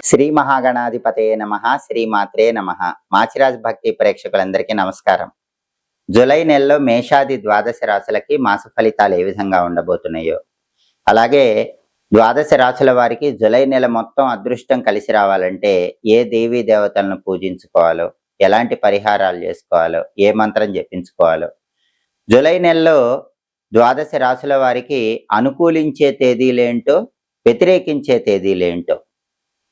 శ్రీ మహాగణాధిపతయే నమః. శ్రీమాత్రే నమః. మాచిరాజ్ భక్తి ప్రేక్షకులందరికీ నమస్కారం. జూలై నెలలో మేషాది ద్వాదశ రాశులకి మాస ఫలితాలు ఏ విధంగా ఉండబోతున్నాయో, అలాగే ద్వాదశ రాశుల వారికి జూలై నెల మొత్తం అదృష్టం కలిసి రావాలంటే ఏ దేవీ దేవతలను పూజించుకోవాలో, ఎలాంటి పరిహారాలు చేసుకోవాలో, ఏ మంత్రం జపించుకోవాలో, జూలై నెలలో ద్వాదశ రాశుల వారికి అనుకూలించే తేదీలేంటో, వ్యతిరేకించే తేదీలేంటో,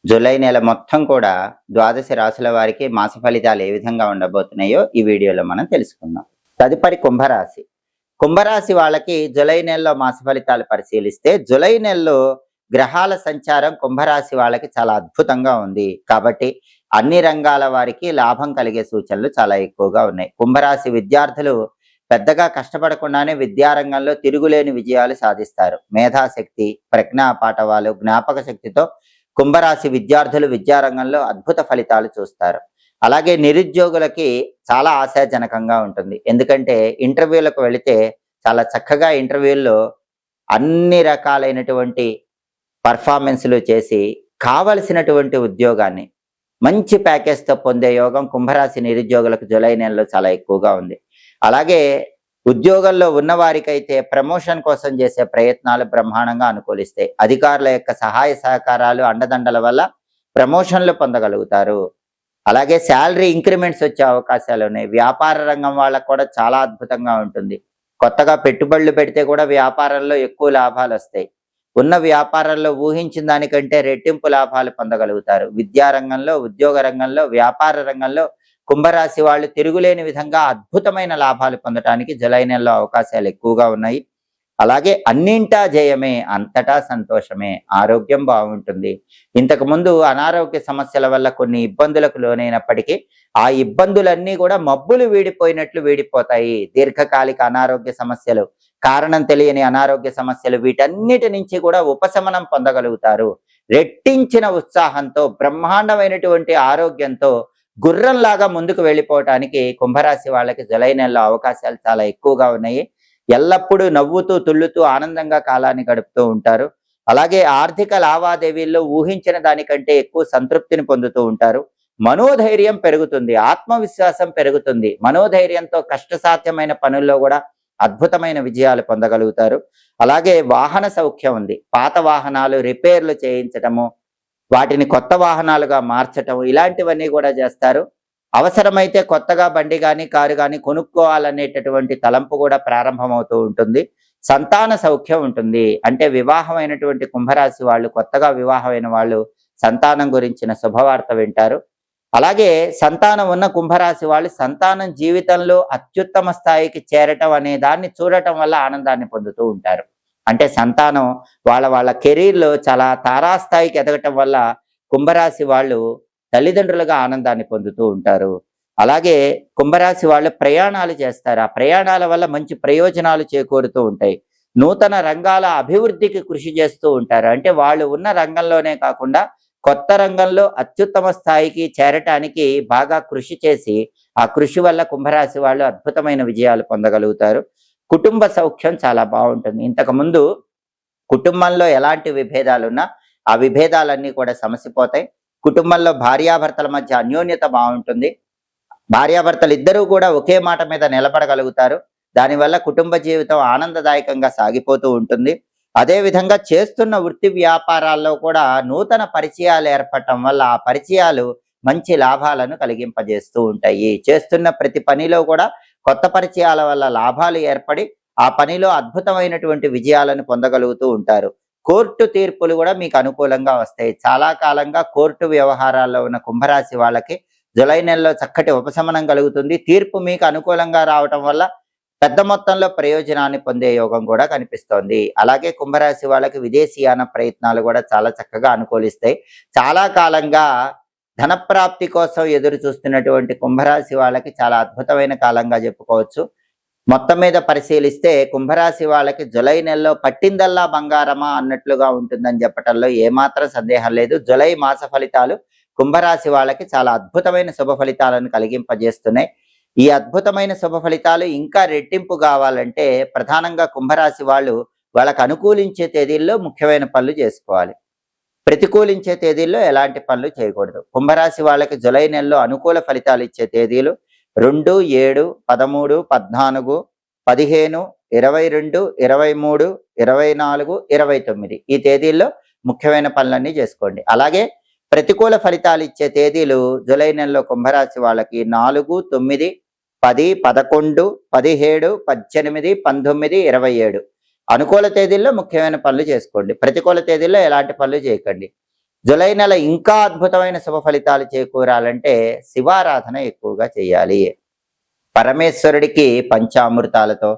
జూలై నెల మొత్తం కూడా ద్వాదశ రాశుల వారికి మాస ఫలితాలు ఏ విధంగా ఉండబోతున్నాయో ఈ వీడియోలో మనం తెలుసుకుందాం. తదుపరి కుంభరాశి. కుంభరాశి వాళ్ళకి జూలై నెలలో మాస ఫలితాలు పరిశీలిస్తే, జూలై నెలలో గ్రహాల సంచారం కుంభరాశి వాళ్ళకి చాలా అద్భుతంగా ఉంది. కాబట్టి అన్ని రంగాల వారికి లాభం కలిగే సూచనలు చాలా ఎక్కువగా ఉన్నాయి. కుంభరాశి విద్యార్థులు పెద్దగా కష్టపడకుండానే విద్యారంగంలో తిరుగులేని విజయాలు సాధిస్తారు. మేధాశక్తి, ప్రజ్ఞా పాఠవాలు, జ్ఞాపక శక్తితో కుంభరాశి విద్యార్థులు విద్యారంగంలో అద్భుత ఫలితాలు చూస్తారు. అలాగే నిరుద్యోగులకి చాలా ఆశాజనకంగా ఉంటుంది. ఎందుకంటే ఇంటర్వ్యూలకు వెళితే చాలా చక్కగా ఇంటర్వ్యూల్లో అన్ని రకాలైనటువంటి పర్ఫార్మెన్స్లు చేసి కావలసినటువంటి ఉద్యోగాన్ని మంచి ప్యాకేజ్తో పొందే యోగం కుంభరాశి నిరుద్యోగులకు జూలై నెలలో చాలా ఎక్కువగా ఉంది. అలాగే ఉద్యోగంలో ఉన్నవారికైతే ప్రమోషన్ కోసం చేసే ప్రయత్నాలు బ్రహ్మాండంగా అనుకూలిస్తాయి. అధికారుల యొక్క సహాయ సహకారాలు, అండదండల వల్ల ప్రమోషన్లు పొందగలుగుతారు. అలాగే శాలరీ ఇంక్రిమెంట్స్ వచ్చే అవకాశాలు ఉన్నాయి. వ్యాపార రంగం వాళ్ళకు కూడా చాలా అద్భుతంగా ఉంటుంది. కొత్తగా పెట్టుబడులు పెడితే కూడా వ్యాపారంలో ఎక్కువ లాభాలు వస్తాయి. ఉన్న వ్యాపారంలో ఊహించిన దానికంటే రెట్టింపు లాభాలు పొందగలుగుతారు. విద్యారంగంలో, ఉద్యోగ రంగంలో, వ్యాపార రంగంలో కుంభరాశి వాళ్ళు తిరుగులేని విధంగా అద్భుతమైన లాభాలు పొందడానికి జూలై నెలలో అవకాశాలు ఎక్కువగా ఉన్నాయి. అలాగే అన్నింటా జయమే, అంతటా సంతోషమే, ఆరోగ్యం బాగుంటుంది. ఇంతకుముందు అనారోగ్య సమస్యల వల్ల కొన్ని ఇబ్బందులకు లోనైనప్పటికీ ఆ ఇబ్బందులన్నీ కూడా మబ్బులు వీడిపోయినట్లు వీడిపోతాయి. దీర్ఘకాలిక అనారోగ్య సమస్యలు, కారణం తెలియని అనారోగ్య సమస్యలు, వీటన్నిటి నుంచి కూడా ఉపశమనం పొందగలుగుతారు. రెట్టించిన ఉత్సాహంతో, బ్రహ్మాండమైనటువంటి ఆరోగ్యంతో గుర్రంలాగా ముందుకు వెళ్ళిపోవటానికి కుంభరాశి వాళ్ళకి జూలై నెలలో అవకాశాలు చాలా ఎక్కువగా ఉన్నాయి. ఎల్లప్పుడూ నవ్వుతూ, తుళ్ళుతూ, ఆనందంగా కాలాన్ని గడుపుతూ ఉంటారు. అలాగే ఆర్థిక లావాదేవీల్లో ఊహించిన దానికంటే ఎక్కువ సంతృప్తిని పొందుతూ ఉంటారు. మనోధైర్యం పెరుగుతుంది, ఆత్మవిశ్వాసం పెరుగుతుంది. మనోధైర్యంతో కష్టసాధ్యమైన పనుల్లో కూడా అద్భుతమైన విజయాలు పొందగలుగుతారు. అలాగే వాహన సౌఖ్యం ఉంది. పాత వాహనాలు రిపేర్లు చేయించటము, వాటిని కొత్త వాహనాలుగా మార్చటం, ఇలాంటివన్నీ కూడా చేస్తారు. అవసరమైతే కొత్తగా బండి కానీ, కారు కానీ కొనుక్కోవాలనేటటువంటి తలంపు కూడా ప్రారంభమవుతూ ఉంటుంది. సంతాన సౌఖ్యం ఉంటుంది. అంటే వివాహమైనటువంటి కుంభరాశి వాళ్ళు, కొత్తగా వివాహమైన వాళ్ళు సంతానం గురించిన శుభవార్త వింటారు. అలాగే సంతానం ఉన్న కుంభరాశి వాళ్ళు సంతానం జీవితంలో అత్యుత్తమ స్థాయికి చేరటం అనే దాన్ని చూడటం వల్ల ఆనందాన్ని పొందుతూ ఉంటారు. అంటే సంతానం వాళ్ళ కెరీర్లో చాలా తారాస్థాయికి ఎదగటం వల్ల కుంభరాశి వాళ్ళు తల్లిదండ్రులుగా ఆనందాన్ని పొందుతూ ఉంటారు. అలాగే కుంభరాశి వాళ్ళు ప్రయాణాలు చేస్తారు. ఆ ప్రయాణాల వల్ల మంచి ప్రయోజనాలు చేకూరుతూ ఉంటాయి. నూతన రంగాల అభివృద్ధికి కృషి చేస్తూ ఉంటారు. అంటే వాళ్ళు ఉన్న రంగంలోనే కాకుండా కొత్త రంగంలో అత్యుత్తమ స్థాయికి చేరటానికి బాగా కృషి చేసి, ఆ కృషి వల్ల కుంభరాశి వాళ్ళు అద్భుతమైన విజయాలు పొందగలుగుతారు. కుటుంబ సౌఖ్యం చాలా బాగుంటుంది. ఇంతకుముందు కుటుంబంలో ఎలాంటి విభేదాలున్నా ఆ విభేదాలన్నీ కూడా సమసిపోతాయి. కుటుంబంలో భార్యాభర్తల మధ్య అన్యోన్యత బాగుంటుంది. భార్యాభర్తలు ఇద్దరూ కూడా ఒకే మాట మీద నిలబడగలుగుతారు. దానివల్ల కుటుంబ జీవితం ఆనందదాయకంగా సాగిపోతూ ఉంటుంది. అదేవిధంగా చేస్తున్న వృత్తి వ్యాపారాల్లో కూడా నూతన పరిచయాలు ఏర్పడటం వల్ల ఆ పరిచయాలు మంచి లాభాలను కలిగింపజేస్తూ ఉంటాయి. చేస్తున్న ప్రతి పనిలో కూడా కొత్త పరిచయాల వల్ల లాభాలు ఏర్పడి ఆ పనిలో అద్భుతమైనటువంటి విజయాలను పొందగలుగుతూ ఉంటారు. కోర్టు తీర్పులు కూడా మీకు అనుకూలంగా వస్తాయి. చాలా కాలంగా కోర్టు వ్యవహారాల్లో ఉన్న కుంభరాశి వాళ్ళకి జూలై నెలలో చక్కటి ఉపశమనం కలుగుతుంది. తీర్పు మీకు అనుకూలంగా రావటం వల్ల పెద్ద మొత్తంలో ప్రయోజనాన్ని పొందే యోగం కూడా కనిపిస్తోంది. అలాగే కుంభరాశి వాళ్ళకి విదేశీయాన ప్రయత్నాలు కూడా చాలా చక్కగా అనుకూలిస్తాయి. చాలా కాలంగా ధనప్రాప్తి కోసం ఎదురు చూస్తున్నటువంటి కుంభరాశి వాళ్ళకి చాలా అద్భుతమైన కాలంగా చెప్పుకోవచ్చు. మొత్తం మీద పరిశీలిస్తే కుంభరాశి వాళ్ళకి జూలై నెలలో పట్టిందల్లా బంగారమా అన్నట్లుగా ఉంటుందని చెప్పటంలో ఏమాత్రం సందేహం లేదు. జూలై మాస ఫలితాలు కుంభరాశి వాళ్ళకి చాలా అద్భుతమైన శుభ ఫలితాలను కలిగింపజేస్తున్నాయి. ఈ అద్భుతమైన శుభ ఫలితాలు ఇంకా రెట్టింపు కావాలంటే ప్రధానంగా కుంభరాశి వాళ్ళు వాళ్ళకు అనుకూలించే తేదీల్లో ముఖ్యమైన పనులు చేసుకోవాలి. ప్రతికూలించే తేదీల్లో ఎలాంటి పనులు చేయకూడదు. కుంభరాశి వాళ్ళకి జూలై నెలలో అనుకూల ఫలితాలు ఇచ్చే తేదీలు 2, 7, 13, 14, 15, 22, 23, 24, 29 ఈ తేదీల్లో ముఖ్యమైన పనులన్నీ చేసుకోండి. అలాగే ప్రతికూల ఫలితాలు ఇచ్చే తేదీలు జూలై నెలలో కుంభరాశి వాళ్ళకి 4, 9, 10, 11, 17, 18, 19, 27 అనుకూల తేదీల్లో ముఖ్యమైన పనులు చేసుకోండి. ప్రతికూల తేదీల్లో ఎలాంటి పనులు చేయకండి. జూలై నెల ఇంకా అద్భుతమైన శుభ ఫలితాలు చేకూరాలంటే శివారాధన ఎక్కువగా చేయాలి. పరమేశ్వరుడికి పంచామృతాలతో,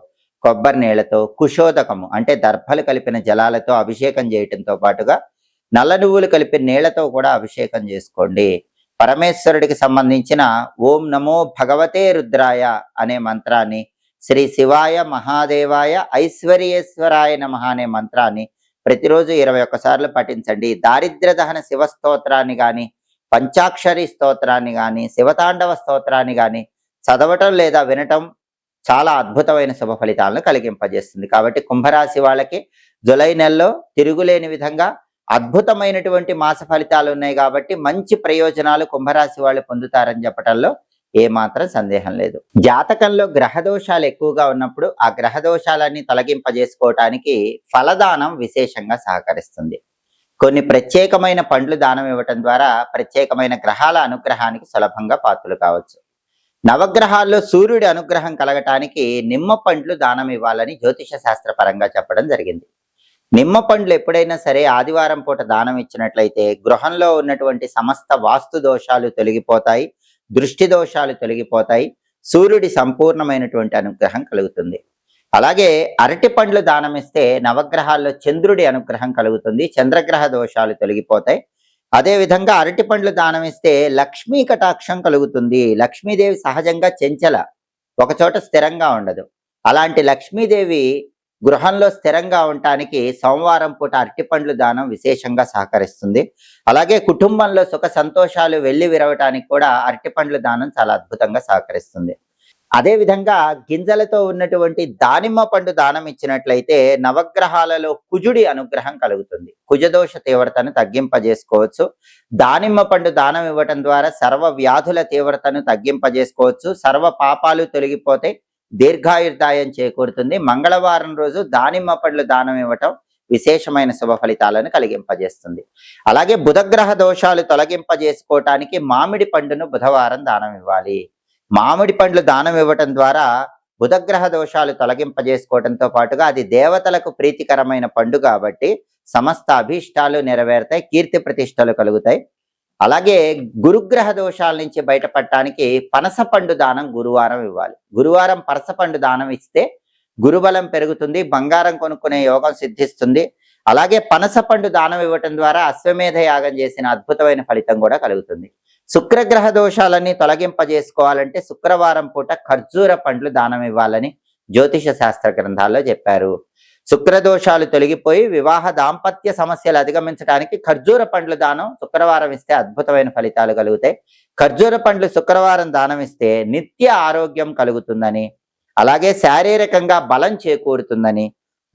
కొబ్బరి నీళ్లతో, కుశోదకము అంటే దర్భలు కలిపిన జలాలతో అభిషేకం చేయటంతో పాటుగా నల్ల నువ్వులు కలిపిన నీళ్లతో కూడా అభిషేకం చేసుకోండి. పరమేశ్వరుడికి సంబంధించిన ఓం నమో భగవతే రుద్రాయ అనే మంత్రాన్ని, శ్రీ శివాయ మహాదేవాయ ఐశ్వర్యేశ్వరాయ నమః అనే మంత్రాన్ని ప్రతిరోజు 21 సార్లు పఠించండి. దారిద్ర్య దహన శివ స్తోత్రాన్ని కానీ, పంచాక్షరి స్తోత్రాన్ని కానీ, శివతాండవ స్తోత్రాన్ని కానీ చదవటం లేదా వినటం చాలా అద్భుతమైన శుభ ఫలితాలను కలిగింపజేస్తుంది. కాబట్టి కుంభరాశి వాళ్ళకి జూలై నెలలో తిరుగులేని విధంగా అద్భుతమైనటువంటి మాస ఫలితాలు ఉన్నాయి. కాబట్టి మంచి ప్రయోజనాలు కుంభరాశి వాళ్ళు పొందుతారని చెప్పటంలో ఏమాత్రం సందేహం లేదు. జాతకంలో గ్రహదోషాలు ఎక్కువగా ఉన్నప్పుడు ఆ గ్రహదోషాలన్నీ తొలగింపజేసుకోవటానికి ఫలదానం విశేషంగా సహకరిస్తుంది. కొన్ని ప్రత్యేకమైన పండ్లు దానం ఇవ్వటం ద్వారా ప్రత్యేకమైన గ్రహాల అనుగ్రహానికి సులభంగా పాత్రలు కావచ్చు. నవగ్రహాల్లో సూర్యుడి అనుగ్రహం కలగటానికి నిమ్మ పండ్లు దానం ఇవ్వాలని జ్యోతిష శాస్త్ర పరంగా చెప్పడం జరిగింది. నిమ్మ పండ్లు ఎప్పుడైనా సరే ఆదివారం పూట దానం ఇచ్చినట్లయితే గృహంలో ఉన్నటువంటి సమస్త వాస్తు దోషాలు తొలగిపోతాయి, దృష్టి దోషాలు తొలగిపోతాయి, సూర్యుడి సంపూర్ణమైనటువంటి అనుగ్రహం కలుగుతుంది. అలాగే అరటి పండ్లు దానం ఇస్తే నవగ్రహాల్లో చంద్రుడి అనుగ్రహం కలుగుతుంది, చంద్రగ్రహ దోషాలు తొలగిపోతాయి. అదేవిధంగా అరటి పండ్లు దానం ఇస్తే లక్ష్మీ కటాక్షం కలుగుతుంది. లక్ష్మీదేవి సహజంగా చెంచల, ఒకచోట స్థిరంగా ఉండదు. అలాంటి లక్ష్మీదేవి గృహంలో స్థిరంగా ఉండటానికి సోమవారం పూట అరటి పండ్లు దానం విశేషంగా సహకరిస్తుంది. అలాగే కుటుంబంలో సుఖ సంతోషాలు వెళ్లి విరవటానికి కూడా అరటి పండ్లు దానం చాలా అద్భుతంగా సహకరిస్తుంది. అదేవిధంగా గింజలతో ఉన్నటువంటి దానిమ్మ పండు దానం ఇచ్చినట్లయితే నవగ్రహాలలో కుజుడి అనుగ్రహం కలుగుతుంది, కుజదోష తీవ్రతను తగ్గింపజేసుకోవచ్చు. దానిమ్మ పండు దానం ఇవ్వటం ద్వారా సర్వ వ్యాధుల తీవ్రతను తగ్గింపజేసుకోవచ్చు, సర్వ పాపాలు తొలగిపోతే దీర్ఘాయుర్దాయం చేకూరుతుంది. మంగళవారం రోజు దానిమ్మ పండ్లు దానం ఇవ్వటం విశేషమైన శుభ ఫలితాలను కలిగింపజేస్తుంది. అలాగే బుధగ్రహ దోషాలు తొలగింపజేసుకోవటానికి మామిడి పండును బుధవారం దానం ఇవ్వాలి. మామిడి పండ్లు దానం ఇవ్వటం ద్వారా బుధగ్రహ దోషాలు తొలగింపజేసుకోవడంతో పాటుగా అది దేవతలకు ప్రీతికరమైన పండు కాబట్టి సమస్త అభీష్టాలు నెరవేరుతాయి, కీర్తి ప్రతిష్టలు కలుగుతాయి. అలాగే గురుగ్రహ దోషాల నుంచి బయటపడటానికి పనస పండు దానం గురువారం ఇవ్వాలి. గురువారం పనస పండు దానం ఇస్తే గురుబలం పెరుగుతుంది, బంగారం కొనుక్కునే యోగం సిద్ధిస్తుంది. అలాగే పనస పండు దానం ఇవ్వటం ద్వారా అశ్వమేధ యాగం చేసిన అద్భుతమైన ఫలితం కూడా కలుగుతుంది. శుక్రగ్రహ దోషాలన్నీ తొలగింపజేసుకోవాలంటే శుక్రవారం పూట ఖర్జూర పండ్లు దానం ఇవ్వాలని జ్యోతిష శాస్త్ర గ్రంథాల్లో చెప్పారు. శుక్రదోషాలు తొలగిపోయి వివాహ దాంపత్య సమస్యలు అధిగమించడానికి ఖర్జూర పండ్లు దానం శుక్రవారం ఇస్తే అద్భుతమైన ఫలితాలు కలుగుతాయి. ఖర్జూర పండ్లు శుక్రవారం దానం ఇస్తే నిత్య ఆరోగ్యం కలుగుతుందని, అలాగే శారీరకంగా బలం చేకూరుతుందని,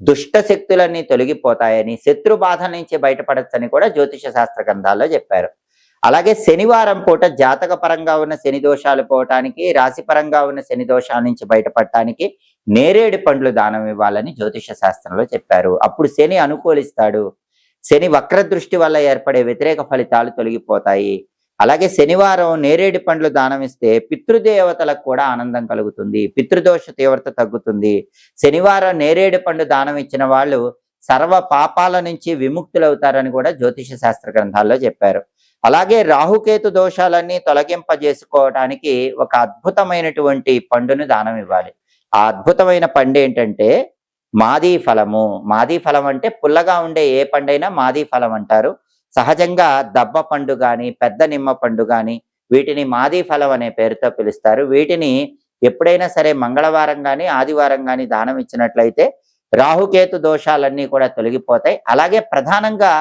దుష్ట శక్తులన్నీ తొలగిపోతాయని, శత్రు బాధ నుంచి బయటపడచ్చని కూడా జ్యోతిష శాస్త్ర గ్రంథాల్లో చెప్పారు. అలాగే శనివారం పూట జాతక పరంగా ఉన్న శని దోషాలు పోవటానికి, రాశి పరంగా ఉన్న శని దోషాల నుంచి బయటపడటానికి నేరేడు పండ్లు దానం ఇవ్వాలని జ్యోతిష శాస్త్రంలో చెప్పారు. అప్పుడు శని అనుకూలిస్తాడు. శని వక్ర దృష్టి వల్ల ఏర్పడే వ్యతిరేక ఫలితాలు తొలగిపోతాయి. అలాగే శనివారం నేరేడు పండ్లు దానం ఇస్తే పితృదేవతలకు కూడా ఆనందం కలుగుతుంది, పితృదోష తీవ్రత తగ్గుతుంది. శనివారం నేరేడు పండు దానం ఇచ్చిన వాళ్ళు సర్వ పాపాల నుంచి విముక్తులవుతారని కూడా జ్యోతిష శాస్త్ర గ్రంథాల్లో చెప్పారు. అలాగే రాహుకేతు దోషాలన్నీ తొలగింపజేసుకోవడానికి ఒక అద్భుతమైనటువంటి పండును దానం ఇవ్వాలి. ఆ అద్భుతమైన పండు ఏంటంటే మాదీ ఫలము. మాదీ ఫలం అంటే పుల్లగా ఉండే ఏ పండైనా మాదీ ఫలం అంటారు. సహజంగా దబ్బ పండు కానీ, పెద్ద నిమ్మ పండు కానీ వీటిని మాదీ ఫలం అనే పేరుతో పిలుస్తారు. వీటిని ఎప్పుడైనా సరే మంగళవారం కానీ ఆదివారం కానీ దానం ఇచ్చినట్లయితే రాహుకేతు దోషాలన్నీ కూడా తొలగిపోతాయి. అలాగే ప్రధానంగా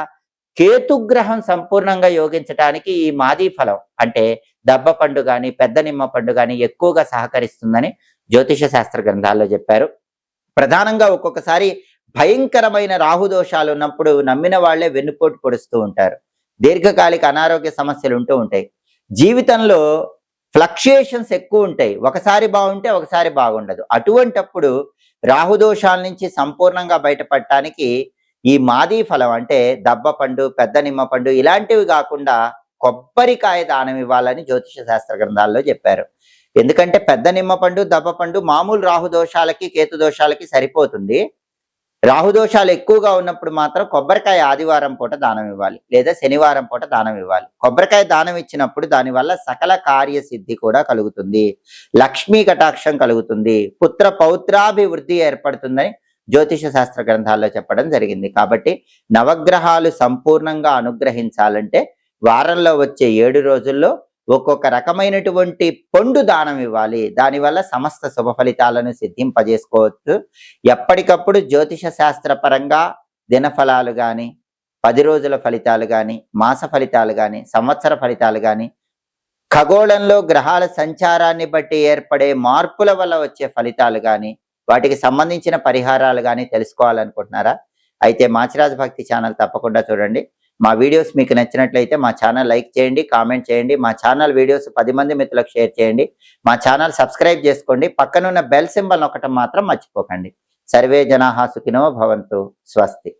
కేతుగ్రహం సంపూర్ణంగా యోగించటానికి ఈ మాదీ ఫలం అంటే దబ్బ పండు కానీ, పెద్ద నిమ్మ పండు కానీ ఎక్కువగా సహకరిస్తుందని జ్యోతిష శాస్త్ర గ్రంథాల్లో చెప్పారు. ప్రధానంగా ఒక్కొక్కసారి భయంకరమైన రాహుదోషాలు ఉన్నప్పుడు నమ్మిన వాళ్లే వెన్నుపోటు పొడుస్తూ ఉంటారు. దీర్ఘకాలిక అనారోగ్య సమస్యలు ఉంటూ ఉంటాయి. జీవితంలో ఫ్లక్చుయేషన్స్ ఎక్కువ ఉంటాయి. ఒకసారి బాగుంటే ఒకసారి బాగుండదు. అటువంటప్పుడు రాహుదోషాల నుంచి సంపూర్ణంగా బయటపడటానికి ఈ మాదీ ఫలం అంటే దబ్బ పండు, పెద్ద నిమ్మ పండు ఇలాంటివి కాకుండా కొబ్బరికాయ దానం ఇవ్వాలని జ్యోతిష శాస్త్ర గ్రంథాల్లో చెప్పారు. ఎందుకంటే పెద్ద నిమ్మ పండు, దబ్బ పండు మామూలు రాహుదోషాలకి, కేతు దోషాలకి సరిపోతుంది. రాహుదోషాలు ఎక్కువగా ఉన్నప్పుడు మాత్రం కొబ్బరికాయ ఆదివారం పూట దానం ఇవ్వాలి, లేదా శనివారం పూట దానం ఇవ్వాలి. కొబ్బరికాయ దానం ఇచ్చినప్పుడు దానివల్ల సకల కార్యసిద్ధి కూడా కలుగుతుంది, లక్ష్మీ కటాక్షం కలుగుతుంది, పుత్ర పౌత్రాభివృద్ధి ఏర్పడుతుందని జ్యోతిష శాస్త్ర గ్రంథాల్లో చెప్పడం జరిగింది. కాబట్టి నవగ్రహాలు సంపూర్ణంగా అనుగ్రహించాలంటే వారంలో వచ్చే 7 రోజుల్లో ఒక్కొక్క రకమైనటువంటి పండు దానం ఇవ్వాలి. దానివల్ల సమస్త శుభ ఫలితాలను సిద్ధింపజేసుకోవచ్చు. ఎప్పటికప్పుడు జ్యోతిష శాస్త్ర పరంగా దినఫలాలు కానీ, 10 రోజుల ఫలితాలు కానీ, మాస ఫలితాలు కానీ, సంవత్సర ఫలితాలు కానీ, ఖగోళంలో గ్రహాల సంచారాన్ని బట్టి ఏర్పడే మార్పుల వల్ల వచ్చే ఫలితాలు కానీ, వాటికి సంబంధించిన పరిహారాలు కానీ తెలుసుకోవాలనుకుంటున్నారా? అయితే మాచిరాజ్ భక్తి ఛానల్ తప్పకుండా చూడండి. మా వీడియోస్ మీకు నచ్చినట్లయితే మా ఛానల్ లైక్ చేయండి, కామెంట్ చేయండి. మా ఛానల్ వీడియోస్ 10 మంది మిత్రులకు షేర్ చేయండి. మా ఛానల్ సబ్స్క్రైబ్ చేసుకోండి. పక్కనున్న బెల్ సింబల్ నొక్కటం మాత్రం మర్చిపోకండి. సర్వే జనాః సుఖినో భవంతు. స్వస్తి.